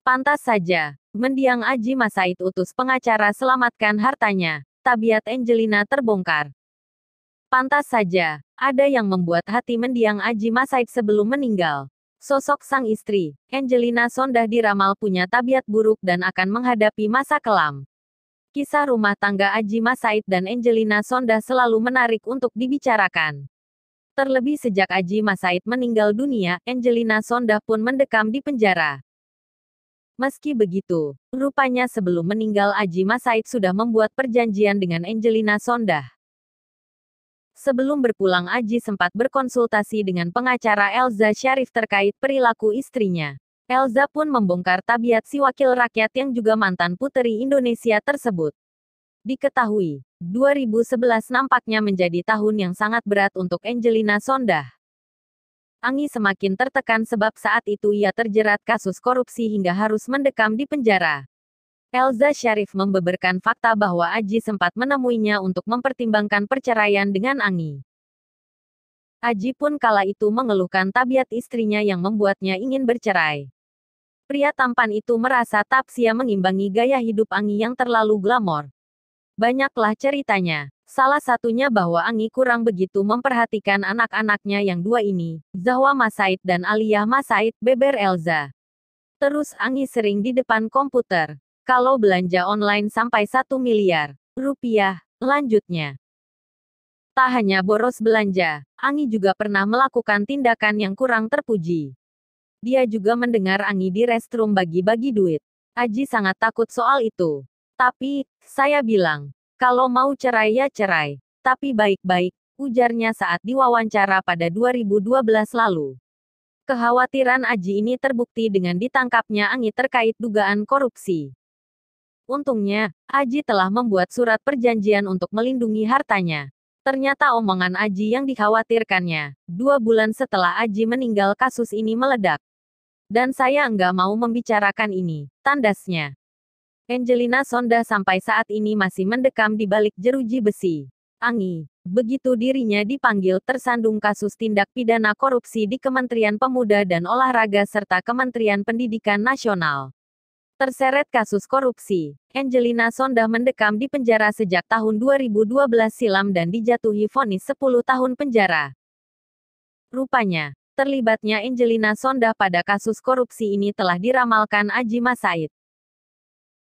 Pantas saja, mendiang Aji Masaid utus pengacara selamatkan hartanya. Tabiat Angelina terbongkar. Pantas saja, ada yang membuat hati mendiang Aji Masaid sebelum meninggal. Sosok sang istri, Angelina Sondah diramal punya tabiat buruk dan akan menghadapi masa kelam. Kisah rumah tangga Aji Masaid dan Angelina Sondah selalu menarik untuk dibicarakan. Terlebih sejak Aji Masaid meninggal dunia, Angelina Sondah pun mendekam di penjara. Meski begitu, rupanya sebelum meninggal Aji Masaid sudah membuat perjanjian dengan Angelina Sondah. Sebelum berpulang Aji sempat berkonsultasi dengan pengacara Elza Syarif terkait perilaku istrinya. Elza pun membongkar tabiat si wakil rakyat yang juga mantan puteri Indonesia tersebut. Diketahui, 2011 nampaknya menjadi tahun yang sangat berat untuk Angelina Sondah. Angi semakin tertekan sebab saat itu ia terjerat kasus korupsi hingga harus mendekam di penjara. Elza Syarif membeberkan fakta bahwa Aji sempat menemuinya untuk mempertimbangkan perceraian dengan Angi. Aji pun kala itu mengeluhkan tabiat istrinya yang membuatnya ingin bercerai. Pria tampan itu merasa tak sia mengimbangi gaya hidup Angi yang terlalu glamor. Banyaklah ceritanya. Salah satunya bahwa Angi kurang begitu memperhatikan anak-anaknya yang dua ini, Zahwa Masaid dan Aliyah Masaid, beber Elza. Terus Angi sering di depan komputer. Kalau belanja online sampai 1 miliar rupiah, lanjutnya. Tak hanya boros belanja, Angi juga pernah melakukan tindakan yang kurang terpuji. Dia juga mendengar Angi di restroom bagi-bagi duit. Aji sangat takut soal itu. Tapi, saya bilang, kalau mau cerai ya cerai, tapi baik-baik, ujarnya saat diwawancara pada 2012 lalu. Kekhawatiran Aji ini terbukti dengan ditangkapnya Angi terkait dugaan korupsi. Untungnya, Aji telah membuat surat perjanjian untuk melindungi hartanya. Ternyata omongan Aji yang dikhawatirkannya, 2 bulan setelah Aji meninggal kasus ini meledak. Dan saya enggak mau membicarakan ini, tandasnya. Angelina Sondah sampai saat ini masih mendekam di balik jeruji besi. Angi, begitu dirinya dipanggil tersandung kasus tindak pidana korupsi di Kementerian Pemuda dan Olahraga serta Kementerian Pendidikan Nasional. Terseret kasus korupsi, Angelina Sondah mendekam di penjara sejak tahun 2012 silam dan dijatuhi vonis 10 tahun penjara. Rupanya, terlibatnya Angelina Sondah pada kasus korupsi ini telah diramalkan Aji Masaid.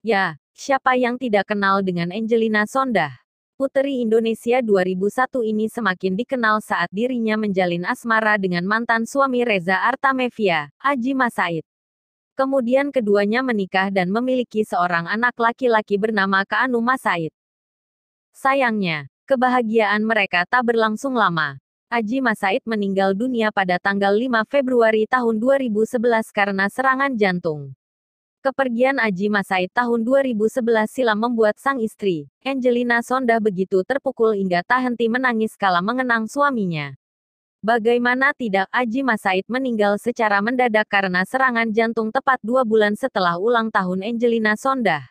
Ya, siapa yang tidak kenal dengan Angelina Sondah? Puteri Indonesia 2001 ini semakin dikenal saat dirinya menjalin asmara dengan mantan suami Reza Artamevia, Aji Masaid. Kemudian keduanya menikah dan memiliki seorang anak laki-laki bernama Kaanu Masaid. Sayangnya, kebahagiaan mereka tak berlangsung lama. Aji Masaid meninggal dunia pada tanggal 5 Februari tahun 2011 karena serangan jantung. Kepergian Aji Masaid tahun 2011 silam membuat sang istri, Angelina Sondah begitu terpukul hingga tak henti menangis kala mengenang suaminya. Bagaimana tidak, Aji Masaid meninggal secara mendadak karena serangan jantung tepat 2 bulan setelah ulang tahun Angelina Sondah.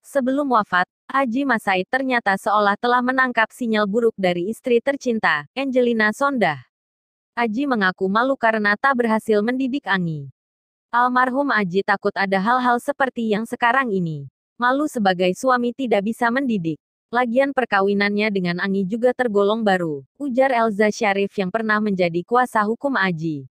Sebelum wafat, Aji Masaid ternyata seolah telah menangkap sinyal buruk dari istri tercinta, Angelina Sondah. Aji mengaku malu karena tak berhasil mendidik Angi. Almarhum Aji takut ada hal-hal seperti yang sekarang ini. Malu sebagai suami tidak bisa mendidik. Lagian perkawinannya dengan Angi juga tergolong baru, ujar Elza Syarif yang pernah menjadi kuasa hukum Aji.